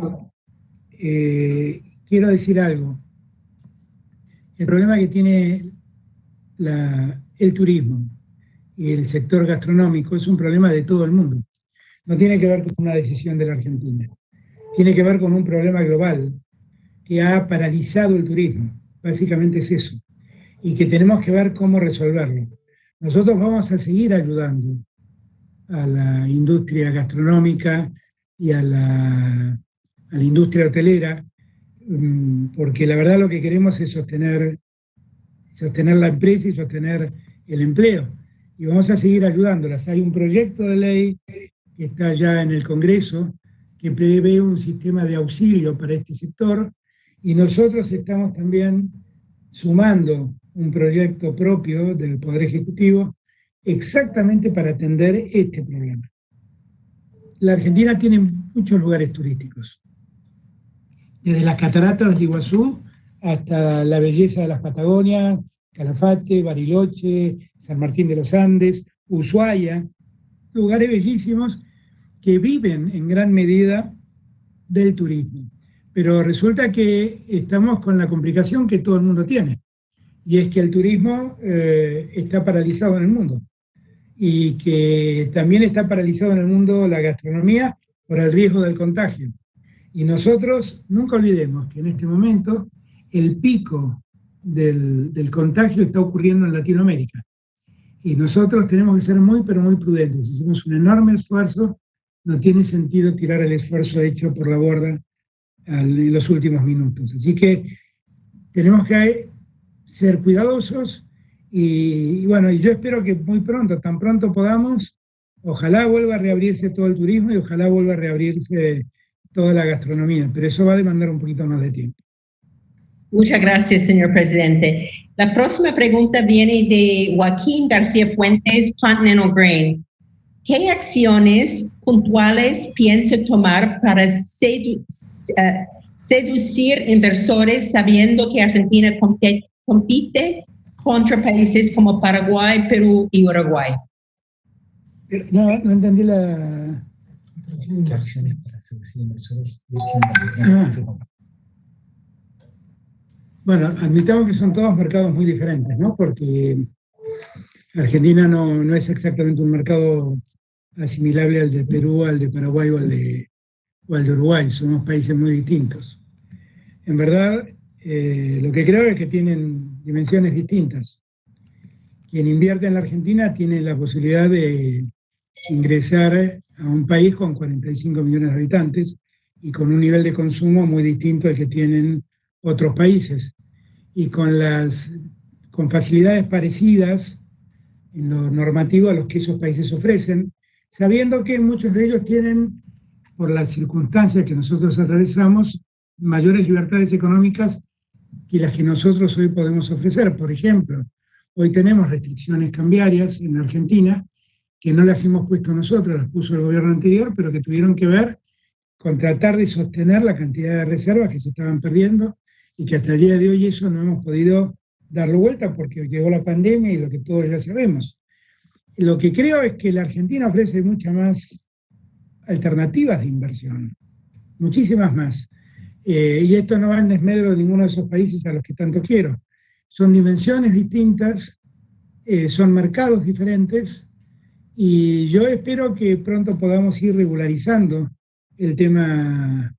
quiero decir algo. El problema que tiene el turismo y el sector gastronómico es un problema de todo el mundo. No tiene que ver con una decisión de la Argentina. Tiene que ver con un problema global que ha paralizado el turismo. Básicamente es eso. Y que tenemos que ver cómo resolverlo. Nosotros vamos a seguir ayudando a la industria gastronómica y a la industria hotelera, porque la verdad lo que queremos es sostener la empresa y sostener el empleo. Y vamos a seguir ayudándolas. Hay un proyecto de ley que está ya en el Congreso que prevé un sistema de auxilio para este sector y nosotros estamos también sumando un proyecto propio del Poder Ejecutivo exactamente para atender este problema. La Argentina tiene muchos lugares turísticos, desde las cataratas del Iguazú hasta la belleza de las Patagonias, Calafate, Bariloche, San Martín de los Andes, Ushuaia, lugares bellísimos que viven en gran medida del turismo. Pero resulta que estamos con la complicación que todo el mundo tiene, y es que el turismo está paralizado en el mundo, y que también está paralizado en el mundo la gastronomía por el riesgo del contagio. Y nosotros nunca olvidemos que en este momento el pico del contagio está ocurriendo en Latinoamérica. Y nosotros tenemos que ser muy, pero muy prudentes. Hicimos un enorme esfuerzo, no tiene sentido tirar el esfuerzo hecho por la borda en los últimos minutos. Así que tenemos que ser cuidadosos y bueno, y yo espero que muy pronto, tan pronto podamos, ojalá vuelva a reabrirse todo el turismo y ojalá vuelva a reabrirse toda la gastronomía, pero eso va a demandar un poquito más de tiempo.
Muchas gracias, señor presidente. La próxima pregunta viene de Joaquín García Fuentes, Continental Grain. ¿Qué acciones puntuales piensa tomar para seducir inversores sabiendo que Argentina compite contra países como Paraguay, Perú y Uruguay?
No entendí la...
¿Qué acciones para seducir inversores?
Bueno, admitamos que son todos mercados muy diferentes, ¿no? Porque Argentina no es exactamente un mercado asimilable al de Perú, al de Paraguay o al de Uruguay. Somos países muy distintos. En verdad, lo que creo es que tienen dimensiones distintas. Quien invierte en la Argentina tiene la posibilidad de ingresar a un país con 45 millones de habitantes y con un nivel de consumo muy distinto al que tienen otros países, y con facilidades parecidas en lo normativo a los que esos países ofrecen, sabiendo que muchos de ellos tienen, por las circunstancias que nosotros atravesamos, mayores libertades económicas que las que nosotros hoy podemos ofrecer. Por ejemplo, hoy tenemos restricciones cambiarias en Argentina que no las hemos puesto nosotros, las puso el gobierno anterior, pero que tuvieron que ver con tratar de sostener la cantidad de reservas que se estaban perdiendo y que hasta el día de hoy eso no hemos podido darlo vuelta porque llegó la pandemia y lo que todos ya sabemos. Lo que creo es que la Argentina ofrece muchas más alternativas de inversión, muchísimas más. Y esto no va en desmedro de ninguno de esos países a los que tanto quiero. Son dimensiones distintas, son mercados diferentes, y yo espero que pronto podamos ir regularizando el tema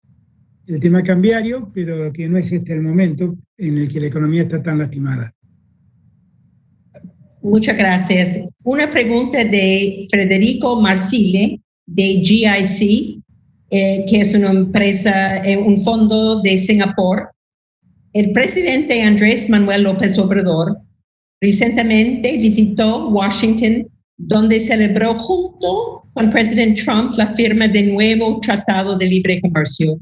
cambiario, pero que no es este el momento en el que la economía está tan lastimada.
Muchas gracias. Una pregunta de Federico Marsile, de GIC, que es una empresa, un fondo de Singapur. El presidente Andrés Manuel López Obrador recientemente visitó Washington, donde celebró junto con el presidente Trump la firma del nuevo Tratado de Libre Comercio.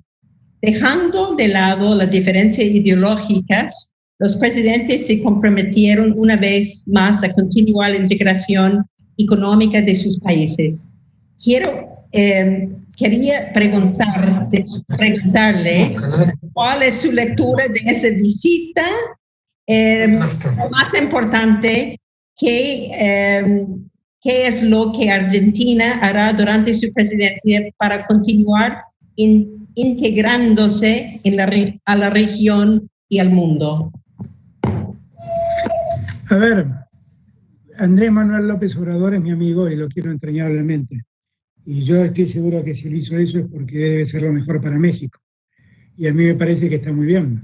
Dejando de lado las diferencias ideológicas, los presidentes se comprometieron una vez más a continuar la integración económica de sus países. Quiero quería preguntarle cuál es su lectura de esa visita. Lo más importante, ¿qué es lo que Argentina hará durante su presidencia para continuar integrándose a la región y al mundo?
A ver, Andrés Manuel López Obrador es mi amigo y lo quiero entrañablemente. Y yo estoy seguro que si él hizo eso es porque debe ser lo mejor para México. Y a mí me parece que está muy bien.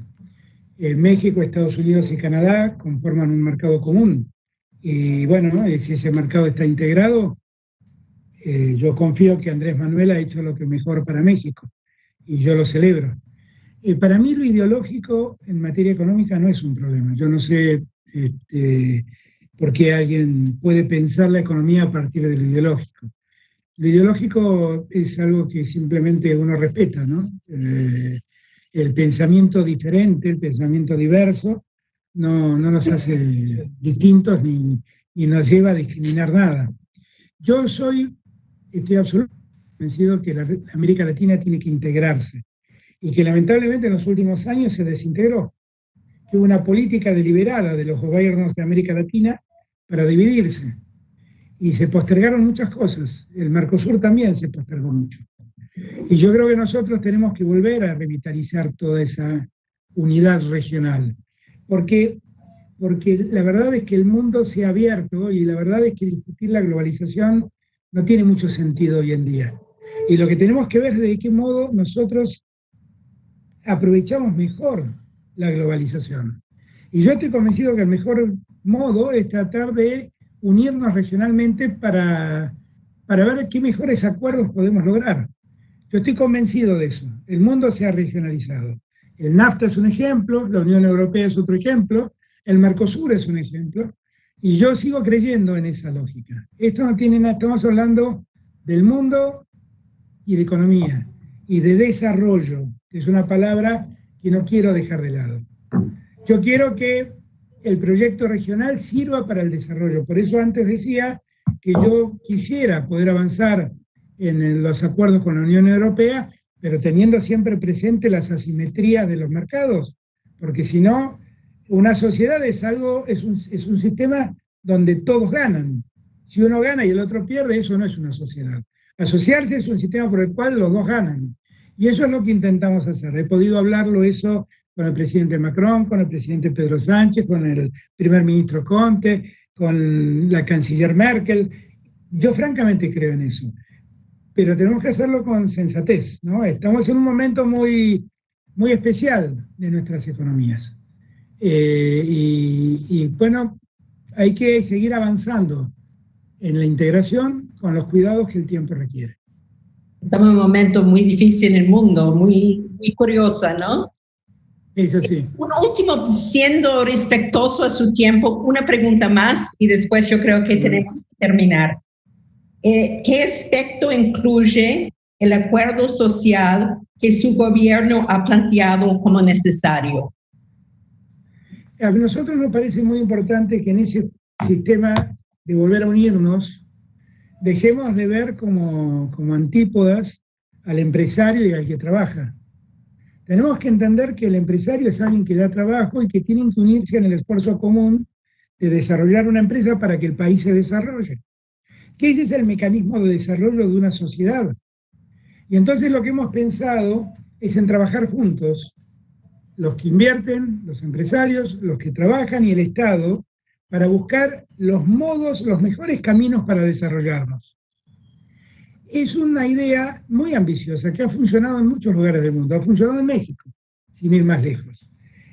México, Estados Unidos y Canadá conforman un mercado común. Y bueno, si ese mercado está integrado, yo confío que Andrés Manuel ha hecho lo que mejor para México. Y yo lo celebro. Para mí lo ideológico en materia económica no es un problema. Yo no sé por qué alguien puede pensar la economía a partir de lo ideológico. Lo ideológico es algo que simplemente uno respeta, ¿no? El pensamiento diferente, el pensamiento diverso, no nos hace distintos ni nos lleva a discriminar nada. Yo estoy absolutamente convencido que la América Latina tiene que integrarse y que lamentablemente en los últimos años se desintegró, que hubo una política deliberada de los gobiernos de América Latina para dividirse y se postergaron muchas cosas. El Mercosur también se postergó mucho. Y yo creo que nosotros tenemos que volver a revitalizar toda esa unidad regional, porque la verdad es que el mundo se ha abierto y la verdad es que discutir la globalización no tiene mucho sentido hoy en día. Y lo que tenemos que ver es de qué modo nosotros aprovechamos mejor la globalización. Y yo estoy convencido que el mejor modo es tratar de unirnos regionalmente para ver qué mejores acuerdos podemos lograr. Yo estoy convencido de eso. El mundo se ha regionalizado. El NAFTA es un ejemplo, la Unión Europea es otro ejemplo, el Mercosur es un ejemplo, y yo sigo creyendo en esa lógica. Esto no tiene nada, estamos hablando del mundo y de economía, y de desarrollo, que es una palabra que no quiero dejar de lado. Yo quiero que el proyecto regional sirva para el desarrollo. Por eso antes decía que yo quisiera poder avanzar en los acuerdos con la Unión Europea, pero teniendo siempre presente las asimetrías de los mercados, porque si no, una sociedad es un sistema donde todos ganan. Si uno gana y el otro pierde, eso no es una sociedad. Asociarse es un sistema por el cual los dos ganan. Y eso es lo que intentamos hacer. He podido hablarlo eso con el presidente Macron, con el presidente Pedro Sánchez, con el primer ministro Conte, con la canciller Merkel. Yo francamente creo en eso. Pero tenemos que hacerlo con sensatez, ¿no? Estamos en un momento muy, muy especial de nuestras economías. Bueno, hay que seguir avanzando en la integración con los cuidados que el tiempo requiere.
Estamos en un momento muy difícil en el mundo, muy curiosa, ¿no?
Es así.
Un último, siendo respetuoso a su tiempo, una pregunta más y después yo creo que tenemos que terminar. ¿Qué aspecto incluye el acuerdo social que su gobierno ha planteado como necesario?
A nosotros nos parece muy importante que en ese sistema de volver a unirnos dejemos de ver como antípodas al empresario y al que trabaja. Tenemos que entender que el empresario es alguien que da trabajo y que tienen que unirse en el esfuerzo común de desarrollar una empresa para que el país se desarrolle. Que ese es el mecanismo de desarrollo de una sociedad. Y entonces lo que hemos pensado es en trabajar juntos, los que invierten, los empresarios, los que trabajan y el Estado, para buscar los modos, los mejores caminos para desarrollarnos. Es una idea muy ambiciosa que ha funcionado en muchos lugares del mundo, ha funcionado en México, sin ir más lejos.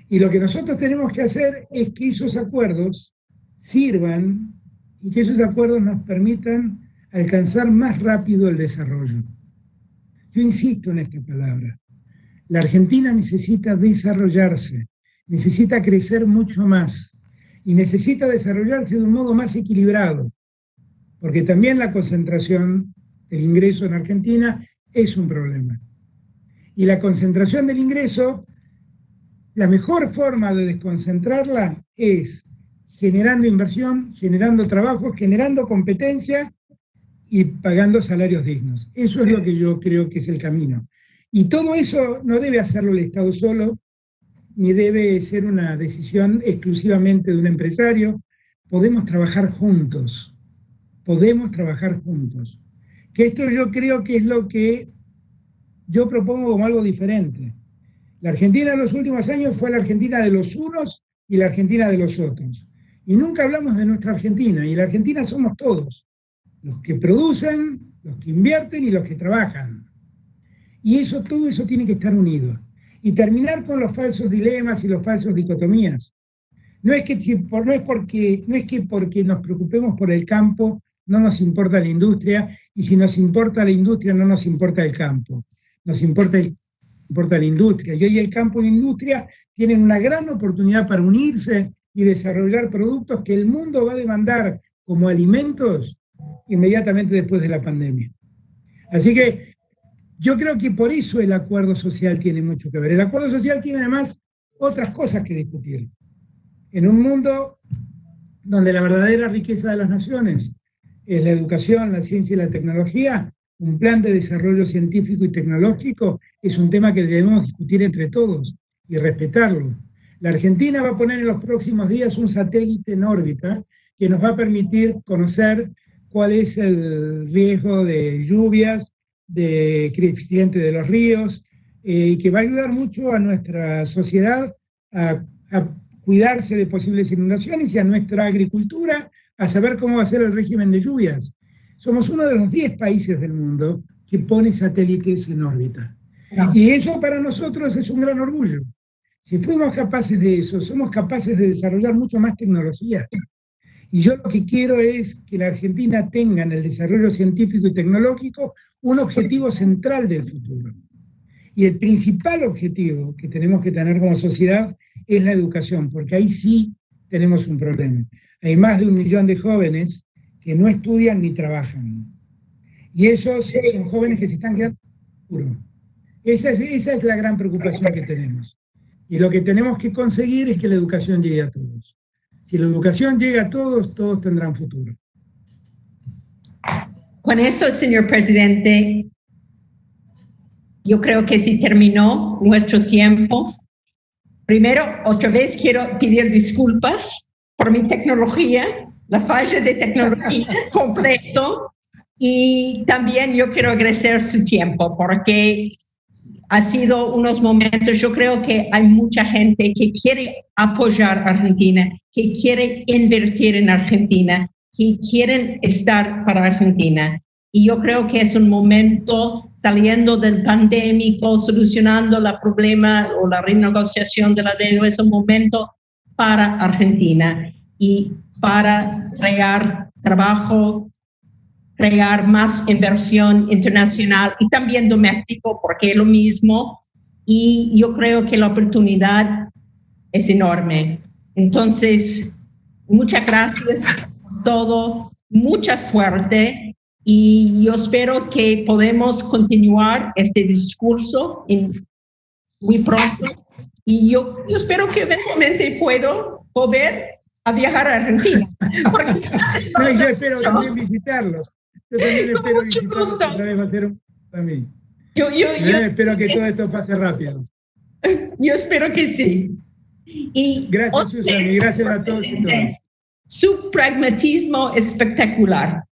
Y lo que nosotros tenemos que hacer es que esos acuerdos sirvan y que esos acuerdos nos permitan alcanzar más rápido el desarrollo. Yo insisto en esta palabra. La Argentina necesita desarrollarse, necesita crecer mucho más y necesita desarrollarse de un modo más equilibrado, porque también la concentración del ingreso en Argentina es un problema. Y la concentración del ingreso, la mejor forma de desconcentrarla es generando inversión, generando trabajo, generando competencia y pagando salarios dignos. Eso es lo que yo creo que es el camino. Y todo eso no debe hacerlo el Estado solo, ni debe ser una decisión exclusivamente de un empresario. Podemos trabajar juntos. Podemos trabajar juntos. Que esto yo creo que es lo que yo propongo como algo diferente. La Argentina en los últimos años fue la Argentina de los unos y la Argentina de los otros. Y nunca hablamos de nuestra Argentina. Y la Argentina somos todos. Los que producen, los que invierten y los que trabajan. Y eso, todo eso tiene que estar unido. Y terminar con los falsos dilemas y los falsos dicotomías. No es que porque nos preocupemos por el campo no nos importa la industria, y si nos importa la industria no nos importa el campo. Nos importa la industria. Y hoy el campo y la industria tienen una gran oportunidad para unirse y desarrollar productos que el mundo va a demandar como alimentos inmediatamente después de la pandemia. Así que yo creo que por eso el acuerdo social tiene mucho que ver. El acuerdo social tiene además otras cosas que discutir. En un mundo donde la verdadera riqueza de las naciones es la educación, la ciencia y la tecnología, un plan de desarrollo científico y tecnológico es un tema que debemos discutir entre todos y respetarlo. La Argentina va a poner en los próximos días un satélite en órbita que nos va a permitir conocer cuál es el riesgo de lluvias, de creciente de los ríos, y que va a ayudar mucho a nuestra sociedad a cuidarse de posibles inundaciones y a nuestra agricultura a saber cómo va a ser el régimen de lluvias. Somos uno de los 10 países del mundo que pone satélites en órbita. Y eso para nosotros es un gran orgullo. Si fuimos capaces de eso, somos capaces de desarrollar mucho más tecnología. Y yo lo que quiero es que la Argentina tenga en el desarrollo científico y tecnológico un objetivo central del futuro. Y el principal objetivo que tenemos que tener como sociedad es la educación, porque ahí sí tenemos un problema. Hay más de 1 millón de jóvenes que no estudian ni trabajan. Y esos son jóvenes que se están quedando sin futuro. Esa es la gran preocupación que tenemos. Y lo que tenemos que conseguir es que la educación llegue a todos. Si la educación llega a todos, todos tendrán futuro.
Con eso, señor presidente, yo creo que se terminó nuestro tiempo. Primero, otra vez quiero pedir disculpas por mi tecnología, la falla de tecnología completo, y también yo quiero agradecer su tiempo porque ha sido unos momentos, yo creo que hay mucha gente que quiere apoyar a Argentina, que quiere invertir en Argentina, que quieren estar para Argentina. Y yo creo que es un momento saliendo del pandémico, solucionando el problema o la renegociación de la deuda, es un momento para Argentina y para crear trabajo, crear más inversión internacional y también doméstico, porque es lo mismo. Y yo creo que la oportunidad es enorme. Entonces, muchas gracias por todo, mucha suerte. Y yo espero que podamos continuar este discurso muy pronto. Y yo espero que eventualmente puedo volver a viajar a Argentina.
No, yo espero también visitarlos. Yo también espero visitarlos. Yo espero que todo esto pase rápido.
Yo espero que sí. Y
gracias, Susan, y gracias a todos y todas.
Su pragmatismo espectacular.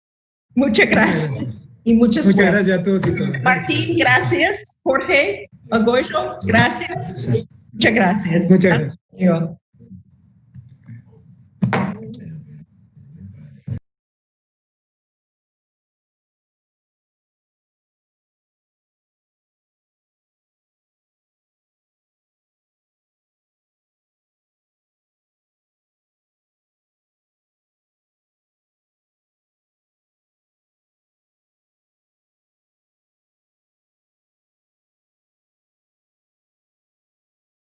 Muchas gracias y mucha suerte.
Muchas gracias a todos y todas.
Martín, gracias. Jorge, Goyo, gracias. Muchas gracias.
Muchas gracias.